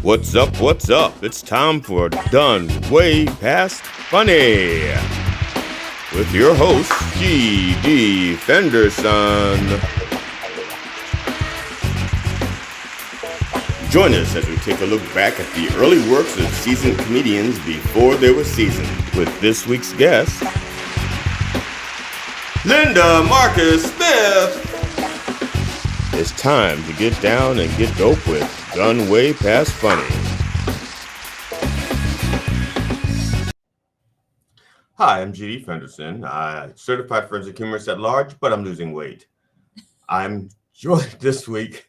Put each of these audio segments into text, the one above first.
What's up? What's up? It's time for Done Way Past Funny with your host, G.D. Fenderson. Join us as we take a look back at the early works of seasoned comedians before they were seasoned with this week's guest, Linda Marcus Smith. It's time to get down and get dope with Done Way Past Funny. Hi, I'm G.D. Fenderson. Certified forensic humorist at large, but I'm losing weight. I'm joined this week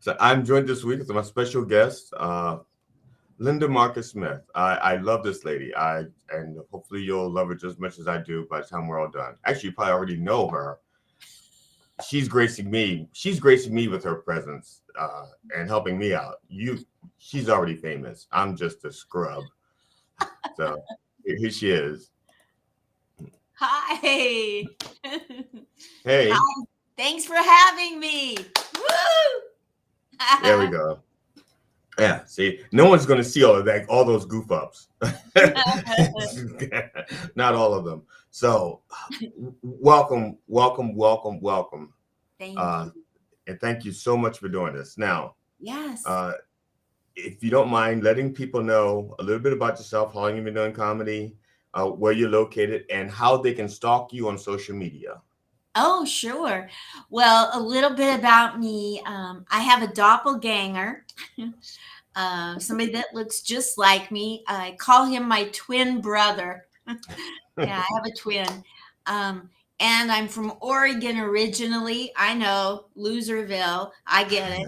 with my special guest, Linda Marcus Smith. I love this lady. And hopefully you'll love her just as much as I do by the time we're all done. Actually, you probably already know her. She's gracing me with her presence and helping me out. She's already famous. I'm just a scrub. So here she is. Hi. Hey. Hi. Thanks for having me. Woo! There we go. Yeah, see, no one's going to see all of that, all those goof ups. Not all of them. So, welcome. Thank you. And thank you so much for doing this. Now, yes. If you don't mind letting people know a little bit about yourself, how long you've been doing comedy, where you're located, and how they can stalk you on social media. Oh, sure. Well, a little bit about me. I have a doppelganger, somebody that looks just like me. I call him my twin brother. Yeah, I have a twin. And I'm from Oregon originally. I know, Loserville. I get it.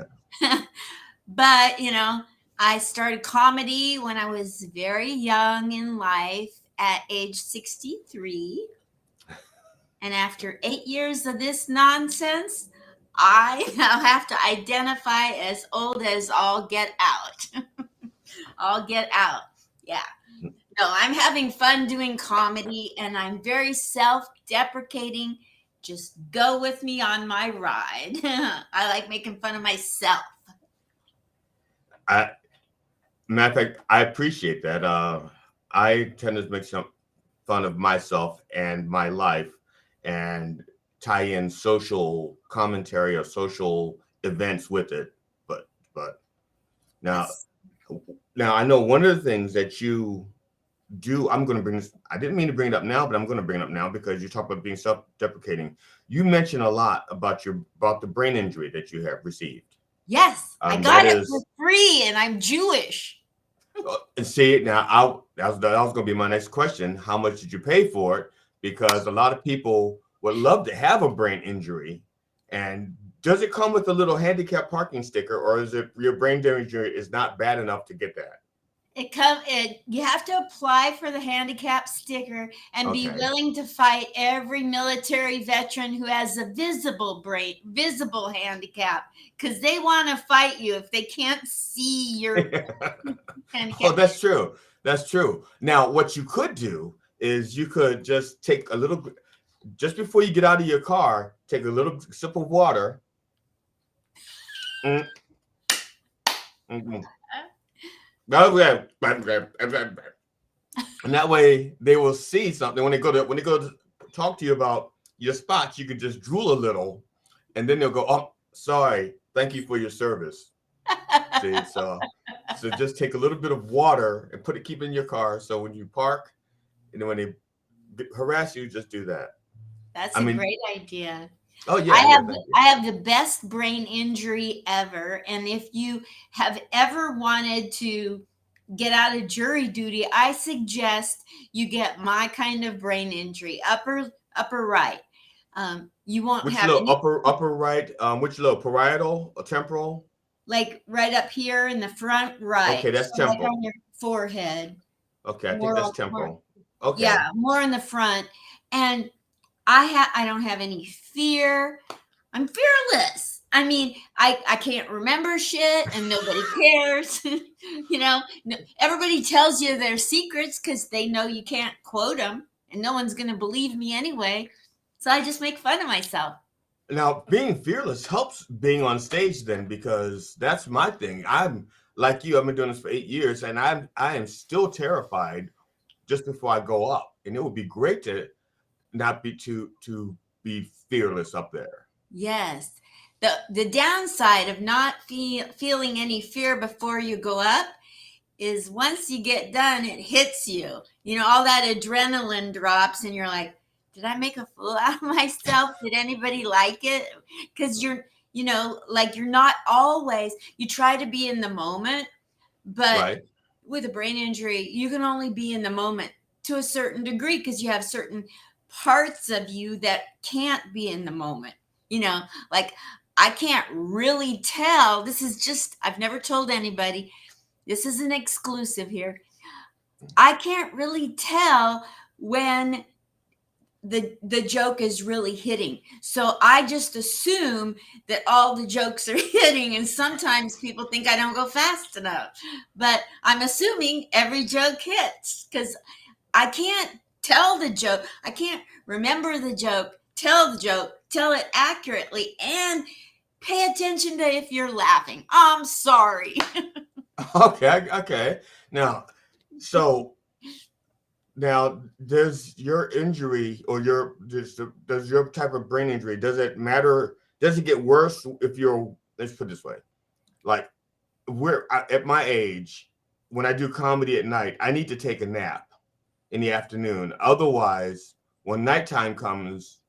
But, I started comedy when I was very young in life at age 63. And after 8 years of this nonsense, I now have to identify as old as all get out. All get out. Yeah. No, I'm having fun doing comedy and I'm very self-deprecating. Just go with me on my ride. I like making fun of myself. Matter of fact, I appreciate that. I tend to make some fun of myself and my life and tie in social commentary or social events with it. But now, Yes. now I know one of the things that you do. I'm going to bring this. I didn't mean to bring it up now, but I'm going to bring it up now because you talk about being self-deprecating. You mentioned a lot about the brain injury that you have received. Yes, I got it for free, and I'm Jewish. And see, now that was going to be my next question. How much did you pay for it? Because a lot of people would love to have a brain injury. And does it come with a little handicap parking sticker, or is it your brain injury is not bad enough to get that? You have to apply for the handicap sticker and be Okay. willing to fight every military veteran who has a visible handicap, because they want to fight you if they can't see your handicap. Oh, that's true. That's true. Now, what you could do is you could just take a little, just before you get out of your car, take a little sip of water. Mm. Mm-hmm. And that way they will see something when they go to talk to you about your spots. You can just drool a little, and then they'll go, "Oh, sorry, thank you for your service." See, so just take a little bit of water and keep it in your car. So when you park, and then when they harass you, just do that. That's a great idea. Oh yeah, I have the best brain injury ever, and if you have ever wanted to get out of jury duty, I suggest you get my kind of brain injury, upper right. You won't which have low upper right? Which low, parietal or temporal? Like right up here in the front right. Okay, that's temporal. Like on your forehead. Okay, I think that's temporal. Okay. Yeah, more in the front. And I don't have any fear. I'm fearless. I mean, I can't remember shit and nobody cares. Everybody tells you their secrets because they know you can't quote them and no one's going to believe me anyway. So I just make fun of myself. Now, being fearless helps being on stage then, because that's my thing. like you, I've been doing this for 8 years, and I am still terrified just before I go up. And it would be great to not be to be fearless up there. Yes. The downside of not feeling any fear before you go up is once you get done, it hits you. You know, all that adrenaline drops, and you're like, did I make a fool out of myself? Did anybody like it? Because like you're not always, you try to be in the moment, but Right, with a brain injury, you can only be in the moment to a certain degree because you have certain parts of you that can't be in the moment. You know, like I can't really tell. This is just, I've never told anybody. This is an exclusive here. I can't really tell when the joke is really hitting. So I just assume that all the jokes are hitting, and sometimes people think I don't go fast enough. But I'm assuming every joke hits because I can't tell the joke. I can't remember the joke, tell it accurately, and pay attention to if you're laughing. I'm sorry. okay, okay. Now, so now does your injury or does your type of brain injury, does it matter? Does it get worse if you're, let's put it this way, like at my age, when I do comedy at night, I need to take a nap in the afternoon. Otherwise, when nighttime comes,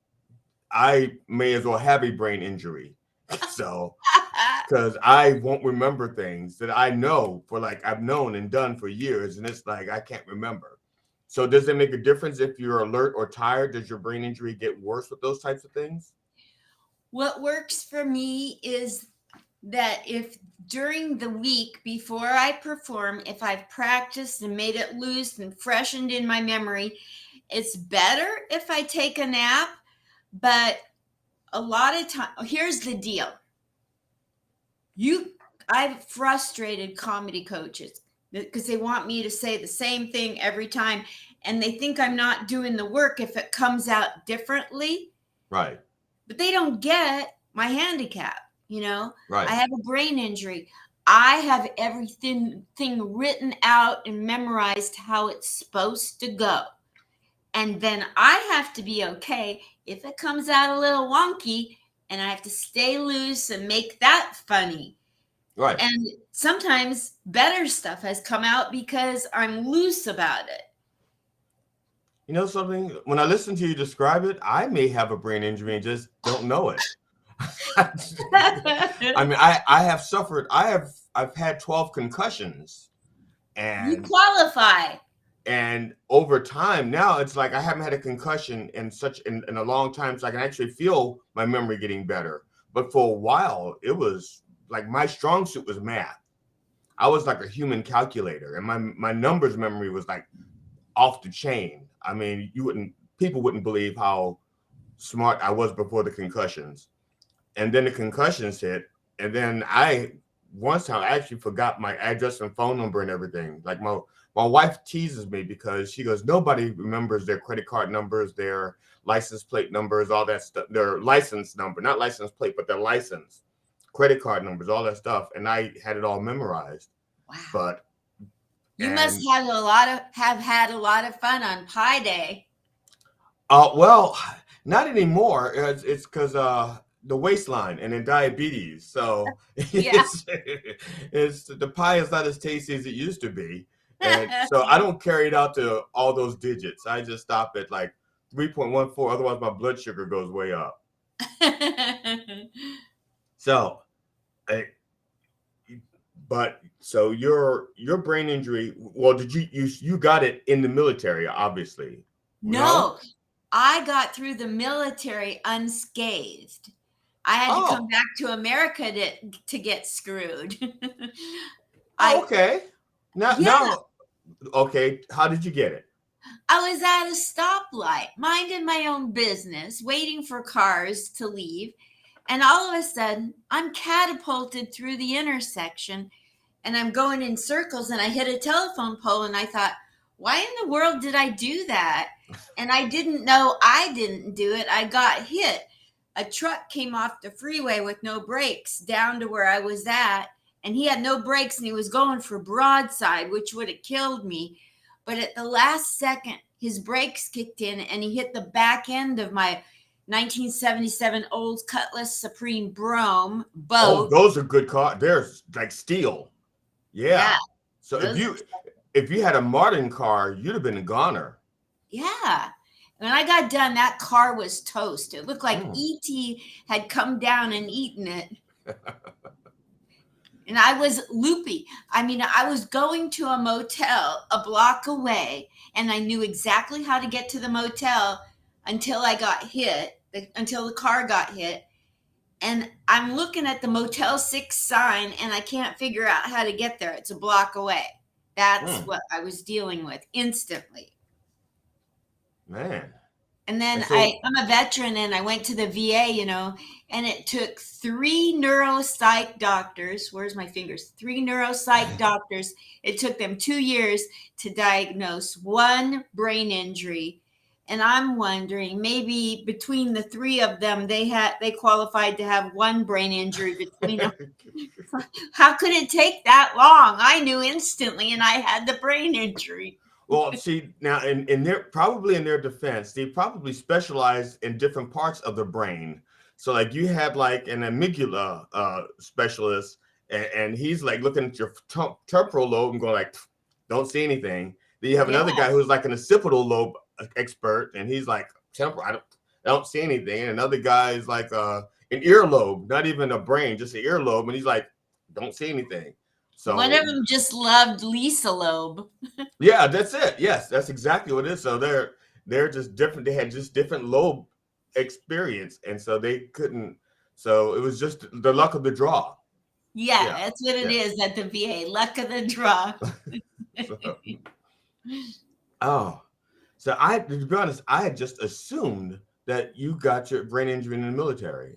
I may as well have a brain injury. So, because I won't remember things that I know for like I've known and done for years, and it's like I can't remember. So, does it make a difference if you're alert or tired? Does your brain injury get worse with those types of things? What works for me is that if during the week before I perform, if I've practiced and made it loose and freshened in my memory, it's better if I take a nap. But a lot of time, here's the deal. You, I've frustrated comedy coaches because they want me to say the same thing every time, and they think I'm not doing the work if it comes out differently, Right, but they don't get my handicap. I right, have a brain injury. I have everything written out and memorized how it's supposed to go. And then I have to be okay if it comes out a little wonky, and I have to stay loose and make that funny. right. And sometimes better stuff has come out because I'm loose about You know something? When I listen to you describe it, I may have a brain injury and just don't know it. it. I mean, I have suffered. I've had 12 concussions, You and qualify. over time now it's like I haven't had a concussion in a long time, so I can actually feel my memory getting better. But for a while, it was like my strong suit was math. I was like a human calculator, and my numbers memory was like off the chain. I mean, people wouldn't believe how smart I was before the concussions. And then the concussions hit, and then once time I actually forgot my address and phone number and everything. Like my wife teases me because she goes, nobody remembers their credit card numbers, their license plate numbers, all that stuff, their license number, not license plate, but their license, credit card numbers, all that stuff. And I had it all memorized. Wow. But You must and have had a lot of fun on Pi Day. well, not anymore. It's because the waistline and then diabetes. So Yeah. it's the pie is not as tasty as it used to be, and so I don't carry it out to all those digits. I just stop at like 3.14. Otherwise, my blood sugar goes way up. So, I, but so your brain injury. Well, did you got it in the military? Obviously, no. No, I got through the military unscathed. I had to come Oh, back to America to get screwed. oh, I okay. Yeah, Now, okay. How did you get it? I was at a stoplight, minding my own business, waiting for cars to leave, and all of a sudden, I'm catapulted through the intersection, and I'm going in circles, and I hit a telephone pole, and I thought, why in the world did I do that? And I didn't know I didn't do it. I got hit. A truck came off the freeway with no brakes down to where I was at, and he had no brakes and he was going for broadside, which would have killed me. But at the last second, his brakes kicked in and he hit the back end of my 1977 Old Cutlass Supreme Brougham Oh, boat. those are good cars. They're like steel. Yeah, Yeah. So if those are, you had a modern car, you'd have been a goner. yeah. When I got done, that car was toast. It looked like Mm. E.T. had come down and eaten it. And I was loopy. I mean, I was going to a motel a block away, and I knew exactly how to get to the motel until I got hit, until the car got hit. And I'm looking at the Motel 6 sign, and I can't figure out how to get there. It's a block away. That's Mm. what I was dealing with instantly. Man. And And then so I'm a veteran and I went to the VA, and it took three neuropsych doctors. Where's my fingers? Three neuropsych doctors. It took them 2 years to diagnose one brain injury. And I'm wondering, maybe between the three of them, they qualified to have one brain injury between them. How could it take that long? I knew instantly, and I had the brain injury. well, see now in their probably in their defense, they probably specialize in different parts of the brain. So like you have like an amygdala specialist, and he's like looking at your temporal lobe and going like, don't see anything. Then you have Yeah, another guy who's like an occipital lobe expert, and he's like temporal. I don't see anything. And another guy is like an earlobe, not even a brain, just an earlobe, and he's like, don't see anything. one So of them just loved Lisa Loeb. yeah, that's it. Yes, that's exactly what it is. So they're just different. They had just different lobe experience, and so they couldn't. So it was just the luck of the draw. Yeah, Yeah, that's what it yeah. is at the VA. Luck of the draw. So, oh, so I to be honest, I had just assumed that you got your brain injury in the military,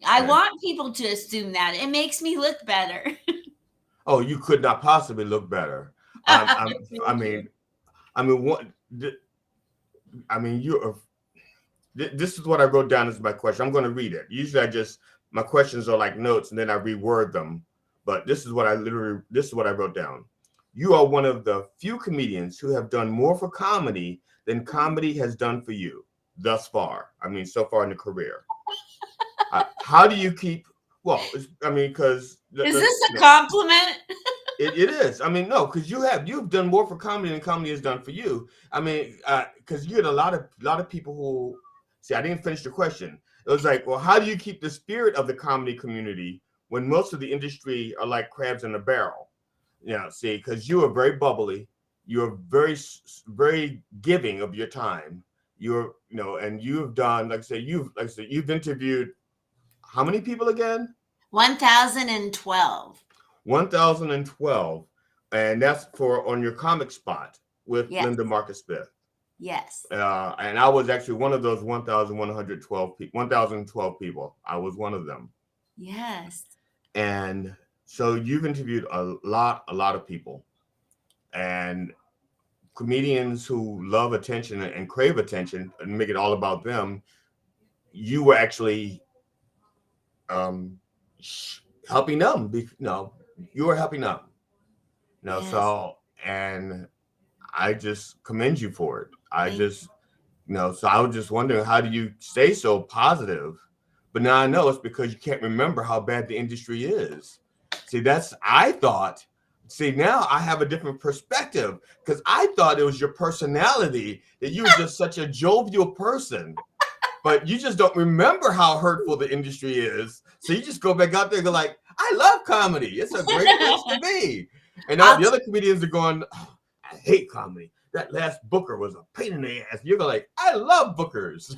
I and want people to assume that. It makes me look better. oh, you could not possibly look better. I Thank you. mean, I mean, what? I mean, you are this is what I wrote down as my question. I'm going to read it. Usually, my questions are like notes, and then I reword them. But this is what I wrote down. You are one of the few comedians who have done more for comedy than comedy has done for you thus far. I mean, so far in the career. How do you keep? Well, I mean, because Is this a compliment? it is. I mean, no, because you've done more for comedy than comedy has done for you. I mean, because you had a lot of people who see. I didn't finish the question. It was like, well, how do you keep the spirit of the comedy community when most of the industry are like crabs in a barrel? See, because you are very bubbly, you are very giving of your time. And you have done, you've interviewed how many people again? 1012. 1012, and that's for on your comic spot with Yes. Linda Marcus Smith. Yes. And I was actually one of those 1,112 people. 1,012 people. I was one of them. Yes. And so you've interviewed a lot of people, and comedians who love attention and crave attention and make it all about them. You were actually um, helping them. You were helping them. Yes. So and I just commend you for it. Thank So I was just wondering, how do you stay so positive? But now I know it's because you can't remember how bad the industry is. See, now I have a different perspective because I thought it was your personality, that you were just such a jovial person, but you just don't remember how hurtful the industry is. So you just go back out there and go like, I love comedy. It's a great place to be. And all I'll the other comedians are going, oh, I hate comedy. That last booker was a pain in the ass. You're like, I love bookers.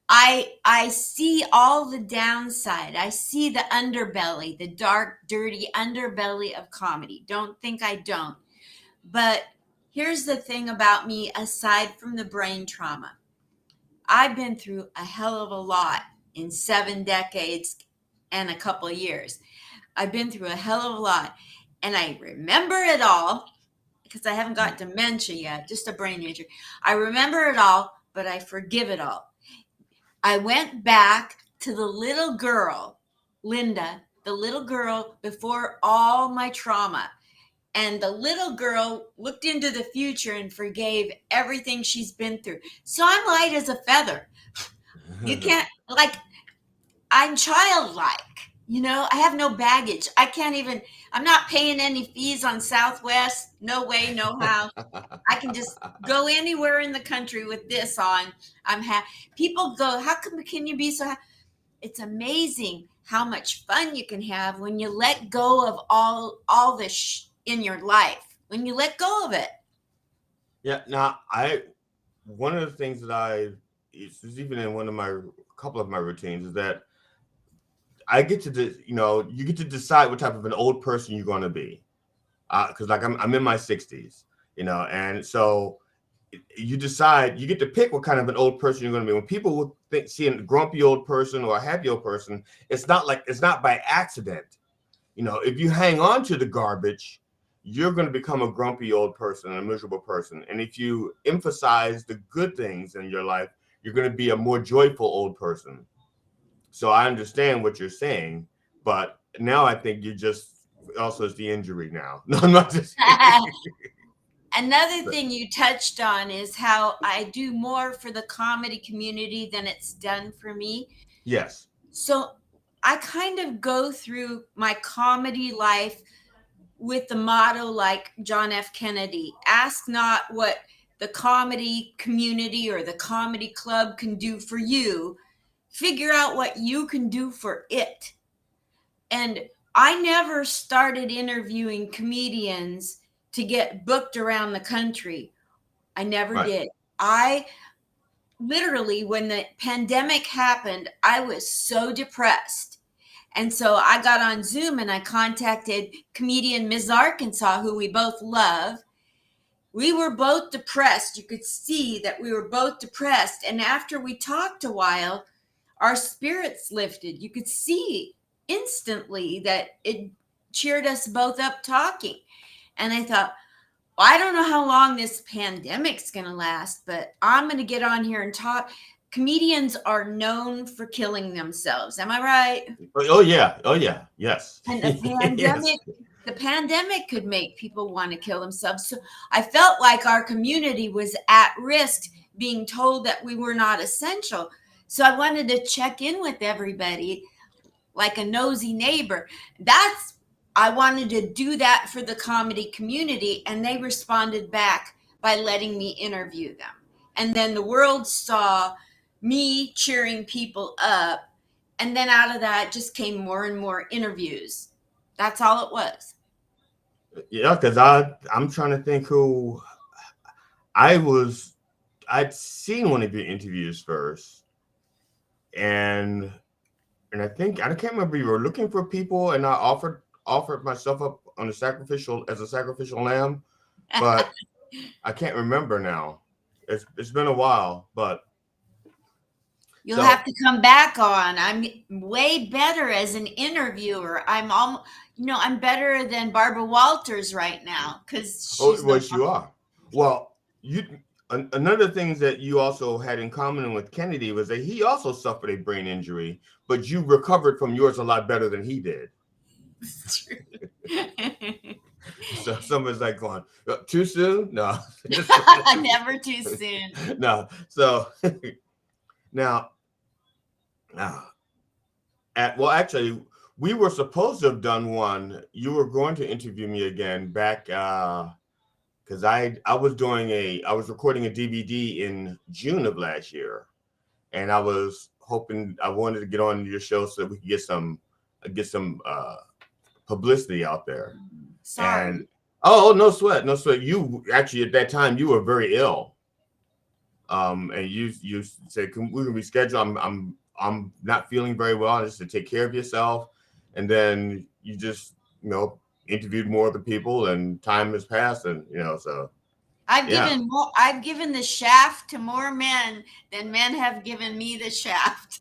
I see all the downside. I see the underbelly, the dark, dirty underbelly of comedy. Don't think I don't. But here's the thing about me, aside from the brain trauma. I've been through a hell of a lot in 7 decades and a couple of years. I've been through a hell of a lot. And I remember it all because I haven't got dementia yet, just a brain injury. I remember it all, but I forgive it all. I went back to the little girl, Linda, the little girl before all my trauma. And the little girl looked into the future and forgave everything she's been through. So I'm light as a feather. You can't, like, I'm childlike. I have no baggage. I can't even, I'm not paying any fees on Southwest. No way, no how. I can just go anywhere in the country with this on. I'm happy. People go, how come can you be so happy? It's amazing how much fun you can have when you let go of all the in your life. When you let go of it. Yeah. Now, one of the things that is even in one of my couple of my routines is that I get to, you get to decide what type of an old person you're going to be. Because like I'm in my 60s, and so you decide, you get to pick what kind of an old person you're going to be. When people will see a grumpy old person or a happy old person, it's not by accident. If you hang on to the garbage, you're going to become a grumpy old person, a miserable person. And if you emphasize the good things in your life, you're going to be a more joyful old person. So I understand what you're saying, but now I think you just also it's the injury now. No, I'm not just Another thing you touched on is how I do more for the comedy community than it's done for me. yes. So I kind of go through my comedy life with the motto like John F. Kennedy, ask not what the comedy community or the comedy club can do for you, figure out what you can do for it. And I never started interviewing comedians to get booked around the country. I never Right. did. I literally, when the pandemic happened, I was so depressed. And so I got on Zoom and I contacted comedian Ms. Arkansas, who we both love. We were both depressed. You could see that we were both depressed. And after we talked a while, our spirits lifted. You could see instantly that it cheered us both up talking. And I thought, well, I don't know how long this pandemic's going to last, but I'm going to get on here and talk. Comedians are known for killing themselves. Am I right? Oh yeah. Oh yeah. Yes. And Yes. the pandemic could make people want to kill themselves. So I felt like our community was at risk being told that we were not essential. So I wanted to check in with everybody like a nosy neighbor. I wanted to do that for the comedy community, and they responded back by letting me interview them. And then the world saw me cheering people up, and then out of that just came more and more interviews. That's all it was. Yeah, because I'm trying to think who I was. I'd seen one of your interviews first, and I think I can't remember, you were looking for people, and I offered myself up on a sacrificial lamb, but I can't remember now. It's been a while, but You'll have so to come back on. I'm way better as an interviewer. I'm better than Barbara Walters right now because oh, she's the what you are. Well, another thing that you also had in common with Kennedy was that he also suffered a brain injury, but you recovered from yours a lot better than he did. So someone's like going, too soon? No. Never too soon. No. So now, now actually, we were supposed to have done one. You were going to interview me again back because I was recording a DVD in June of last year, and I wanted to get on your show so that we could get some publicity out there. Sorry. And oh, no sweat, no sweat. You actually at that time you were very ill. And you said, we can reschedule. I'm not feeling very well, just to take care of yourself. And then you just, interviewed more of the people, and time has passed, and so yeah, I've given the shaft to more men than men have given me the shaft.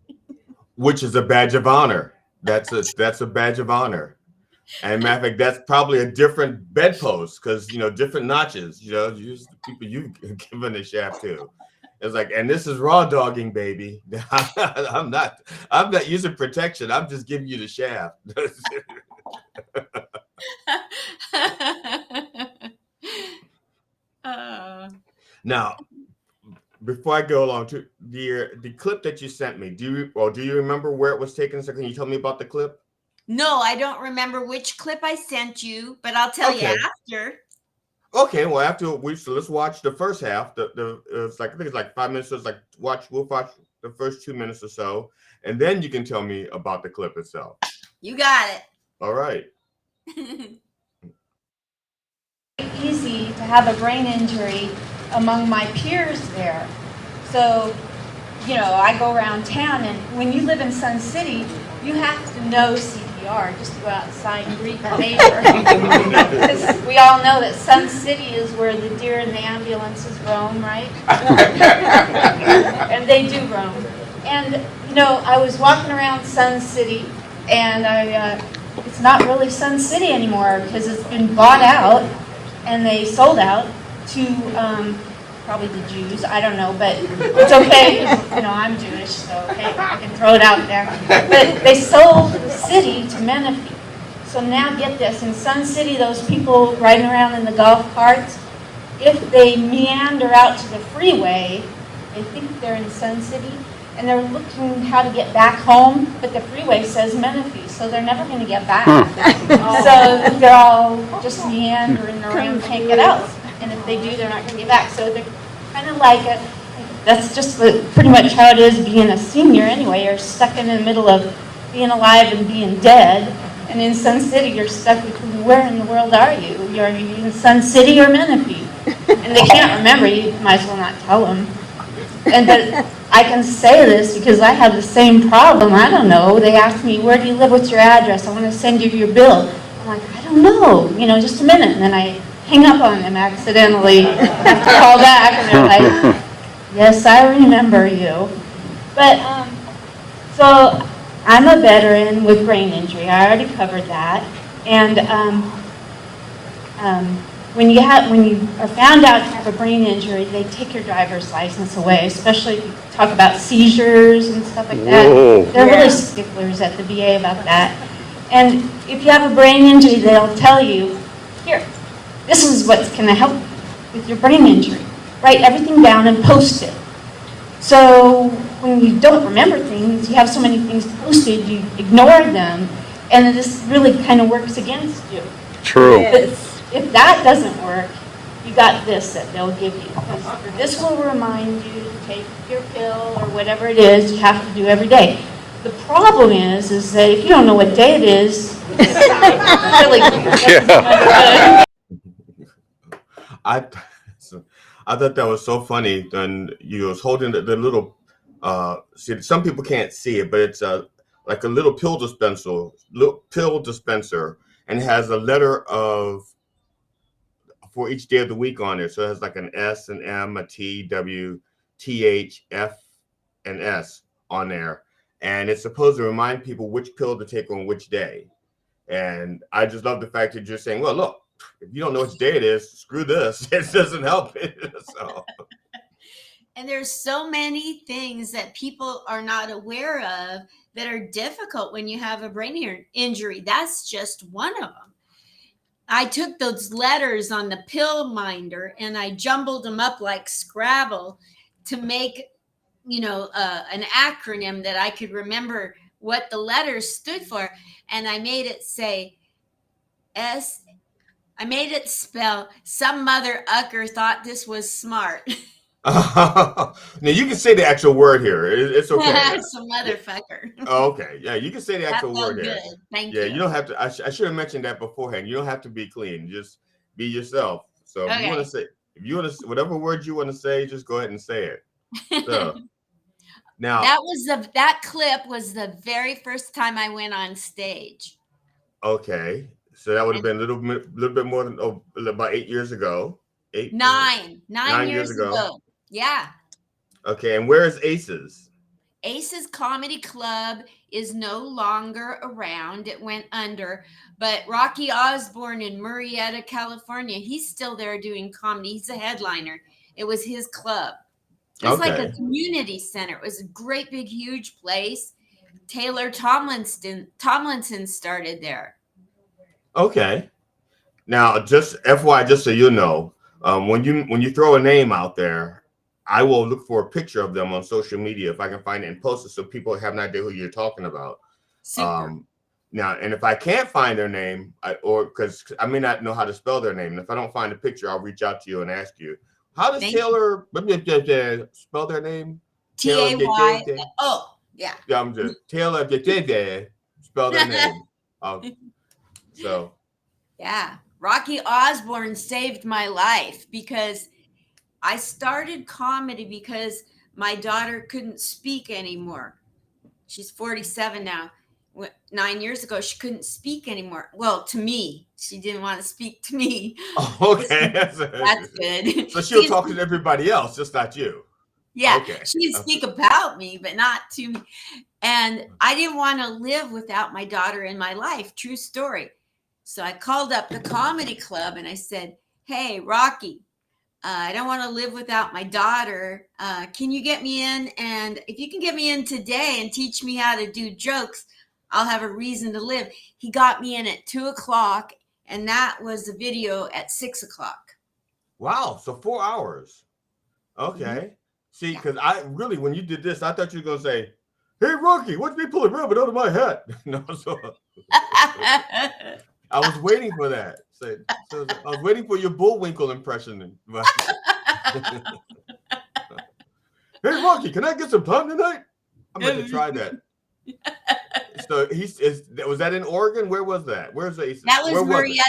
which is a badge of honor. That's a badge of honor. And matter of fact, that's probably a different bedpost because different notches. Use the people you've given the shaft to. It's like, and this is raw dogging, baby. I'm not using protection. I'm just giving you the shaft. uh, Now, before I go along to the clip that you sent me, do you remember where it was taken? So can you tell me about the clip? no, I don't remember which clip I sent you, but I'll tell you Okay. after. Okay, well after so let's watch the first half. It's like I think it's like 5 minutes. So it's like we'll watch the first 2 minutes or so, and then you can tell me about the clip itself. You got All right. it. Easy to have a brain injury among my peers there. So, I go around town, and when you live in Sun City, you have to know CPR just to go outside and greet the neighbor. Because we all know that Sun City is where the deer and the ambulances roam, right? And they do roam. And, I was walking around Sun City, and it's not really Sun City anymore because it's been bought out, and they sold out to probably the Jews. I don't know, but it's okay. I'm Jewish, so okay, I can throw it out there. But they sold the city to Menifee. So now get this: in Sun City, those people riding around in the golf carts, if they meander out to the freeway, they think they're in Sun City, and they're looking how to get back home, but the freeway says Menifee, so they're never going to get back. So they're all just meandering around, can't get out. And if they do, they're not going to get back. So they're kind of like that's just pretty much how it is being a senior anyway. You're stuck in the middle of being alive and being dead. And in Sun City, you're stuck between where in the world are you? You're in Sun City or Menifee? And they can't remember. You might as well not tell them. But I can say this because I have the same problem. I don't know. They ask me, where do you live? What's your address? I want to send you your bill. I'm like, I don't know. Just a minute. And then I hang up on them accidentally. I have to call back, and they're like, yes, I remember you. But, so I'm a veteran with brain injury. I already covered that. And when you are found out to have a brain injury, they take your driver's license away, especially if you talk about seizures and stuff like that. Whoa. They're really sticklers at the VA about that. And if you have a brain injury, they'll tell you, here, this is what's going to help you with your brain injury. Write everything down and post it. So when you don't remember things, you have so many things posted, you ignore them, and this really kind of works against you. True. But if that doesn't work, you got this that they'll give you. Because this will remind you to take your pill or whatever it is you have to do every day. The problem is that if you don't know what day it is, it's really Yeah. I I thought that was so funny. And you was holding the little. See, some people can't see it, but it's like a little pill dispenser, and it has a letter of for each day of the week on it. So it has like an S, an M, a T, W, T, H, F, and S on there, and it's supposed to remind people which pill to take on which day. And I just love the fact that you're saying, well, look, if you don't know which day it is, screw this. It doesn't help it. So And there's so many things that people are not aware of that are difficult when you have a brain injury. That's just one of them. I took those letters on the pill minder and I jumbled them up like Scrabble to make, an acronym that I could remember what the letters stood for. And I made it say S. I made it spell some mother ucker thought this was smart. now you can say the actual word here. It's okay. Some Yeah. motherfucker. Oh, okay. Yeah, you can say the That actual word felt here. good. Thank Yeah, you. you don't have to. I should have mentioned that beforehand. You don't have to be clean. Just be yourself. So if you want to Okay. say, if you want to, whatever word you want to say, just go ahead and say it. So now, That clip was the very first time I went on stage. okay. So that would have And been little bit more than about 8 years ago. Eight, nine 9 years years ago. ago. Yeah. Okay, and where is Aces? Ace's Comedy Club is no longer around. It went under. But Rocky Osborne in Murrieta, California, he's still there doing comedy. He's a headliner. It was his club. It was like a Okay. community center. It was a great big huge place. Taylor Tomlinson started there. Okay. Now, just FYI, just so you know, when you throw a name out there, I will look for a picture of them on social media if I can find it and post it so people have an idea who you're talking about. Super. Um, Now, and if I can't find their name, or because I may not know how to spell their name, and if I don't find a picture, I'll reach out to you and ask you, how does Thank you. Taylor spell their name? Taylor, Tay. Oh, yeah. yeah, I'm just Taylor, spell their name. So, Yeah. Rocky Osborne saved my life because I started comedy because my daughter couldn't speak anymore. She's 47 now. 9 years ago, she couldn't speak anymore. Well, to me, she didn't want to speak to me. okay. That's good. So she'll talk to everybody else, just not you. Yeah, Okay. she can speak about me, but not to me. And I didn't want to live without my daughter in my life. True story. So I called up the comedy club and I said, "Hey, Rocky, I don't want to live without my daughter. Can you get me in? And if you can get me in today and teach me how to do jokes, I'll have a reason to live." He got me in at 2:00, and that was the video at 6:00. Wow. So 4 hours. Okay. Mm-hmm. See, because I really, when you did this, I thought you were going to say, "Hey, Rocky, watch me pull a rabbit out of my hat." No, so I was waiting for that. So I was waiting for your Bullwinkle impression. Hey, Rocky, can I get some time tonight? I'm going to try that. So was that in Oregon? Where was that? Where's the? That was where Marietta.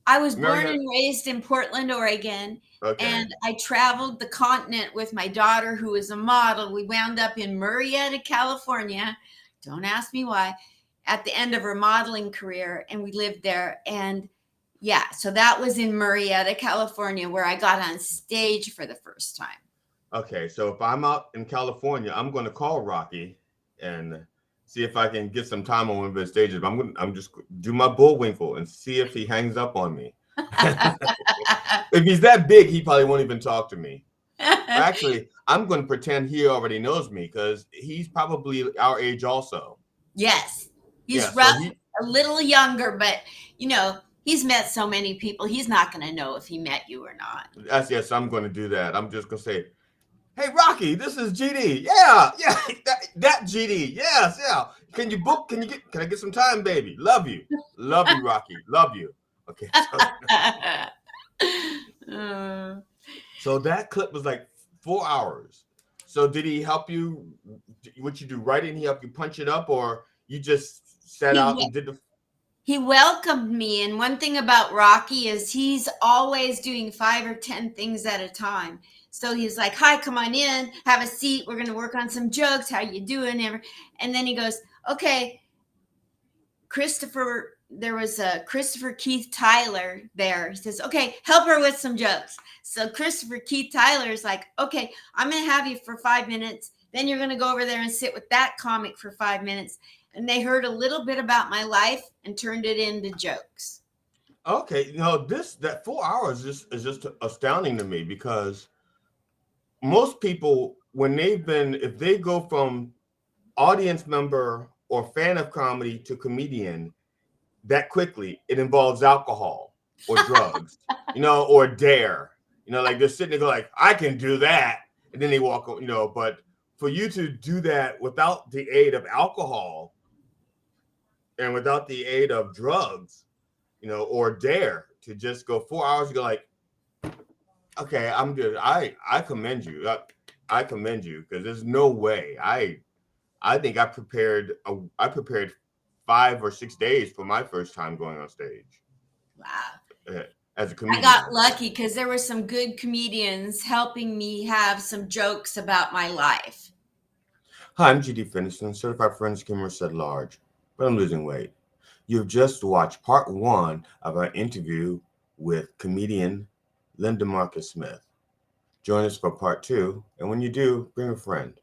I was Marietta? born and raised in Portland, Oregon. Okay. And I traveled the continent with my daughter, who was a model. We wound up in Marietta, California. Don't ask me why. At the end of her modeling career, and we lived there. And yeah, so that was in Marietta, California, where I got on stage for the first time. Okay, so if I'm out in California, I'm going to call Rocky and see if I can get some time on one of his stages. I'm just do my Bullwinkle and see if he hangs up on me. If he's that big, he probably won't even talk to me. Actually, I'm going to pretend he already knows me because he's probably our age also. Yes. He's Yeah, rough, a little younger, but he's met so many people. He's not going to know if he met you or not. Yes, I'm going to do that. I'm just going to say, "Hey, Rocky, this is GD. Yeah, that GD. Yes, yeah. Can you book? Can I get some time, baby? Love you, Rocky. Love you." Okay. So that clip was like 4 hours. So did he help you? What you do writing? He helped you punch it up, or you just sat out and did the? He welcomed me, and one thing about Rocky is he's always doing 5 or 10 things at a time. So he's like, "Hi, come on in, have a seat. We're going to work on some jokes. How you doing?" And then he goes, "Okay, Christopher." There was a Christopher Keith Tyler there. He says, "Okay, help her with some jokes." So Christopher Keith Tyler is like, "Okay, I'm going to have you for 5 minutes. Then you're going to go over there and sit with that comic for 5 minutes." And they heard a little bit about my life and turned it into jokes. Okay, that 4 hours is just astounding to me because most people, if they go from audience member or fan of comedy to comedian that quickly, it involves alcohol or drugs, or dare, like they're sitting there go like, "I can do that," and then they walk, but for you to do that without the aid of alcohol and without the aid of drugs, or dare to just go 4 hours, you go like, "Okay, I'm good." I commend you. I commend you because there's no way. I think I prepared 5 or 6 days for my first time going on stage. Wow. As a comedian. I got lucky because there were some good comedians helping me have some jokes about my life. Hi, I'm GD Fenderson, certified forensic humorist at large, but I'm losing weight. You've just watched part 1 of our interview with comedian Linda Marcus Smith. Join us for part 2, and when you do, bring a friend.